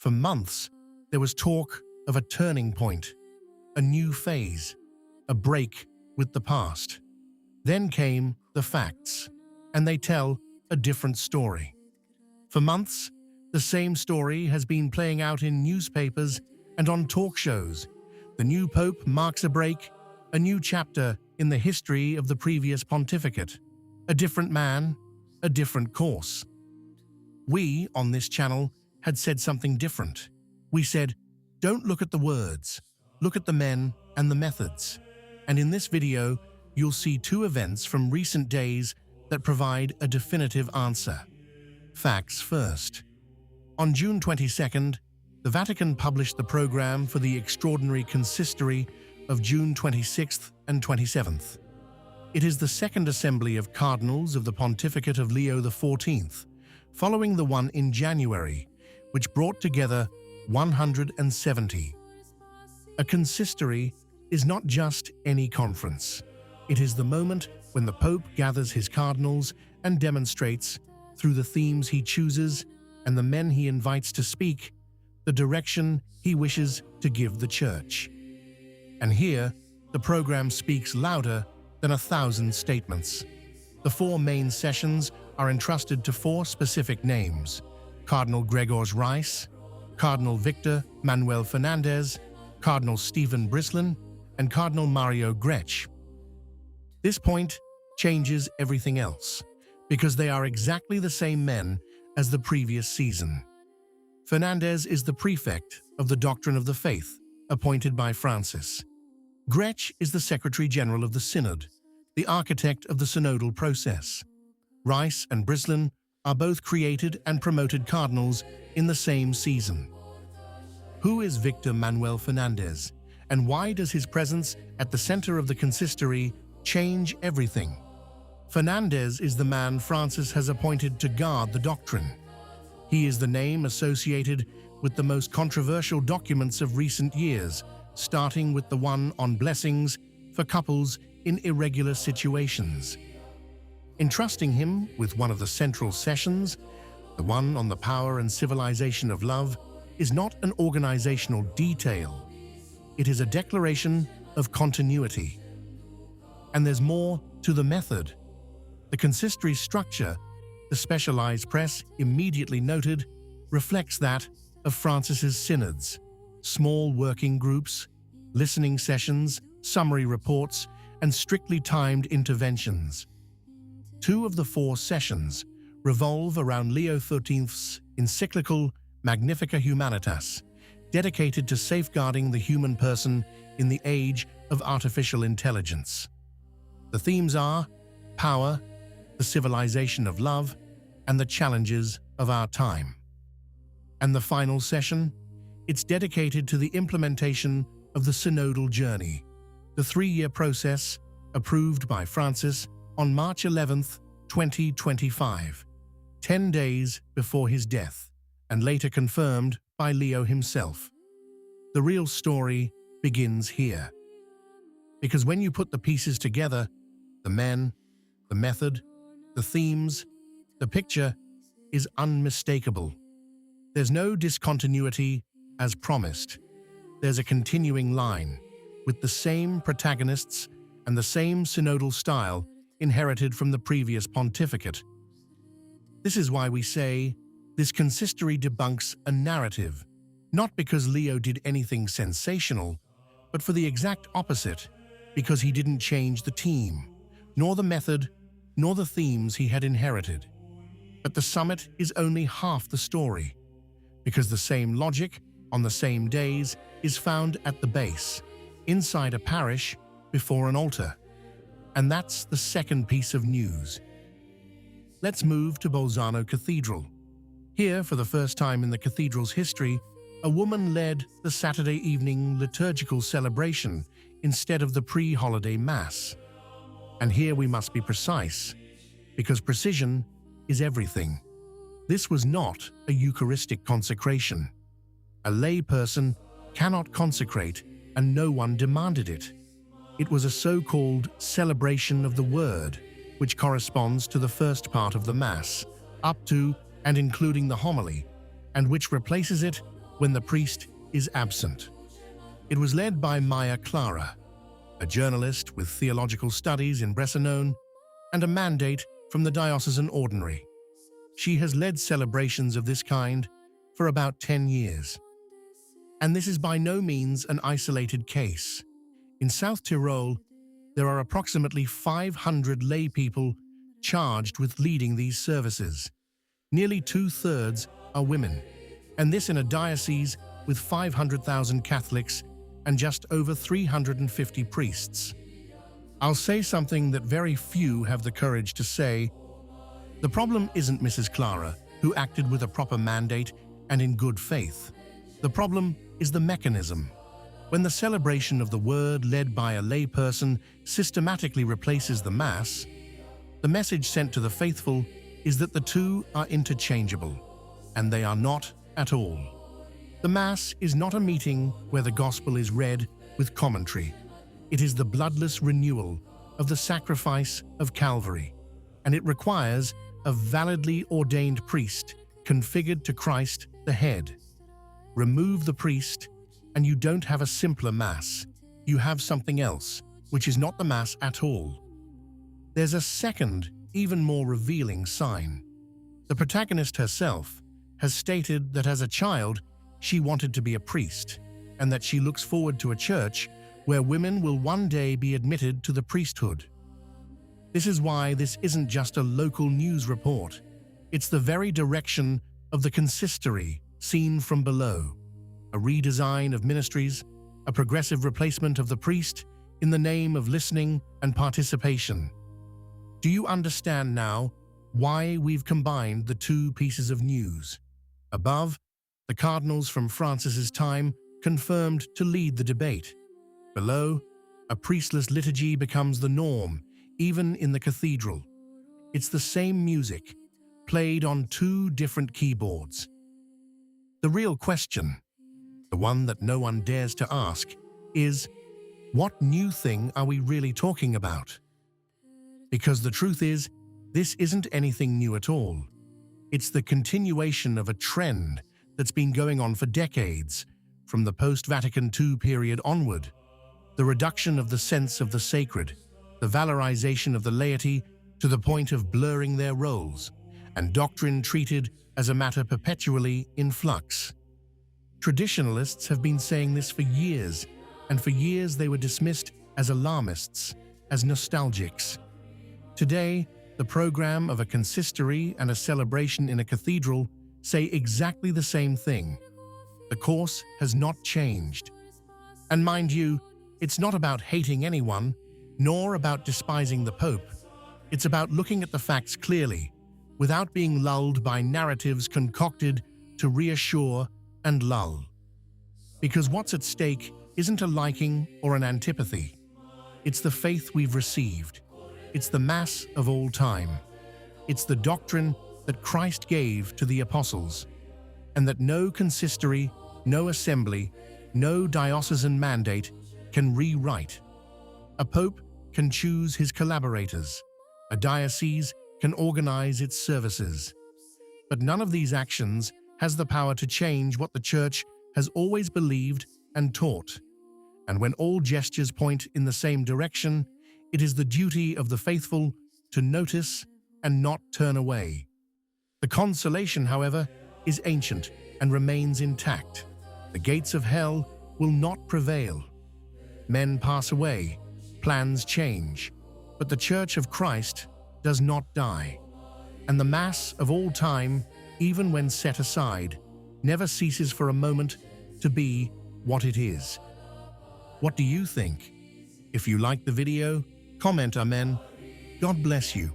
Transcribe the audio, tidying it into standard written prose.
For months, there was talk of a turning point, a new phase, a break with the past. Then came the facts, and they tell a different story. For months, the same story has been playing out in newspapers and on talk shows. The new pope marks a break, a new chapter in the history of the previous pontificate. A different man, a different course. We, on this channel, had said something different. We said, don't look at the words, look at the men and the methods. And in this video, you'll see two events from recent days that provide a definitive answer. Facts first. On June 22nd, the Vatican published the program for the extraordinary Consistory of June 26th and 27th. It is the second assembly of cardinals of the pontificate of Leo XIV, following the one in January, which brought together 170. A consistory is not just any conference. It is the moment when the Pope gathers his cardinals and demonstrates, through the themes he chooses and the men he invites to speak, the direction he wishes to give the Church. And here, the program speaks louder than 1,000 statements. The four main sessions are entrusted to four specific names: Cardinal Gregors Rys, Cardinal Victor Manuel Fernandez, Cardinal Stephen Brislin, and Cardinal Mario Grech. This point changes everything else, because they are exactly the same men as the previous season. Fernandez is the prefect of the Doctrine of the Faith, appointed by Francis. Grech is the Secretary General of the Synod, the architect of the synodal process. Rys and Brislin are both created and promoted cardinals in the same season. Who is Victor Manuel Fernandez, and why does his presence at the center of the consistory change everything? Fernandez is the man Francis has appointed to guard the doctrine. He is the name associated with the most controversial documents of recent years, starting with the one on blessings for couples in irregular situations. Entrusting him with one of the central sessions, the one on the power and civilization of love, is not an organizational detail. It is a declaration of continuity. And there's more to the method. The consistory structure, the specialized press immediately noted, reflects that of Francis's synods: small working groups, listening sessions, summary reports, and strictly timed interventions. Two of the four sessions revolve around Leo XIII's encyclical Magnifica humanitas, dedicated to safeguarding the human person in the age of artificial intelligence. The themes are power, the civilization of love, and the challenges of our time. And the final session? It's dedicated to the implementation of the synodal journey, the 3-year process approved by Francis on March 11th, 2025, 10 days before his death, and later confirmed by Leo himself. The real story begins here. Because when you put the pieces together, the men, the method, the themes, the picture is unmistakable. There's no discontinuity as promised. There's a continuing line, with the same protagonists and the same synodal style inherited from the previous pontificate. This is why we say this consistory debunks a narrative, not because Leo did anything sensational, but for the exact opposite, because he didn't change the team, nor the method, nor the themes he had inherited. But the summit is only half the story, because the same logic, on the same days, is found at the base, inside a parish, before an altar. And that's the second piece of news. Let's move to Bolzano Cathedral. Here, for the first time in the cathedral's history, a woman led the Saturday evening liturgical celebration instead of the pre-holiday Mass. And here we must be precise, because precision is everything. This was not a Eucharistic consecration. A lay person cannot consecrate, and no one demanded it. It was a so-called celebration of the Word, which corresponds to the first part of the Mass, up to and including the homily, and which replaces it when the priest is absent. It was led by Maya Clara, a journalist with theological studies in Brislin and a mandate from the diocesan ordinary. She has led celebrations of this kind for about 10 years. And this is by no means an isolated case. In South Tyrol, there are approximately 500 lay people charged with leading these services. Nearly 2/3 are women, and this in a diocese with 500,000 Catholics and just over 350 priests. I'll say something that very few have the courage to say. The problem isn't Mrs. Clara, who acted with a proper mandate and in good faith. The problem is the mechanism. When the celebration of the Word led by a layperson systematically replaces the Mass, the message sent to the faithful is that the two are interchangeable, and they are not at all. The Mass is not a meeting where the Gospel is read with commentary. It is the bloodless renewal of the sacrifice of Calvary, and it requires a validly ordained priest configured to Christ, the head. Remove the priest, and you don't have a simpler Mass. You have something else, which is not the Mass at all. There's a second, even more revealing sign. The protagonist herself has stated that as a child, she wanted to be a priest, and that she looks forward to a church where women will one day be admitted to the priesthood. This is why this isn't just a local news report. It's the very direction of the consistory seen from below. A redesign of ministries, a progressive replacement of the priest in the name of listening and participation. Do you understand now why we've combined the two pieces of news? Above, the cardinals from Francis's time confirmed to lead the debate. Below, a priestless liturgy becomes the norm, even in the cathedral. It's the same music, played on two different keyboards. The real question, the one that no one dares to ask, is, what new thing are we really talking about? Because the truth is, this isn't anything new at all. It's the continuation of a trend that's been going on for decades, from the post-Vatican II period onward. The reduction of the sense of the sacred, the valorization of the laity to the point of blurring their roles, and doctrine treated as a matter perpetually in flux. Traditionalists have been saying this for years, and for years they were dismissed as alarmists, as nostalgics. Today, the program of a consistory and a celebration in a cathedral say exactly the same thing. The course has not changed. And mind you, it's not about hating anyone, nor about despising the Pope. It's about looking at the facts clearly, without being lulled by narratives concocted to reassure and lull. Because what's at stake isn't a liking or an antipathy. It's the faith we've received. It's the Mass of all time. It's the doctrine that Christ gave to the apostles, and that no consistory, no assembly, no diocesan mandate can rewrite. A pope can choose his collaborators. A diocese can organize its services. But none of these actions has the power to change what the Church has always believed and taught. And when all gestures point in the same direction, it is the duty of the faithful to notice and not turn away. The consolation, however, is ancient and remains intact. The gates of hell will not prevail. Men pass away, plans change, but the Church of Christ does not die. And the Mass of all time, even when set aside, never ceases for a moment to be what it is. What do you think? If you liked the video, comment Amen. God bless you.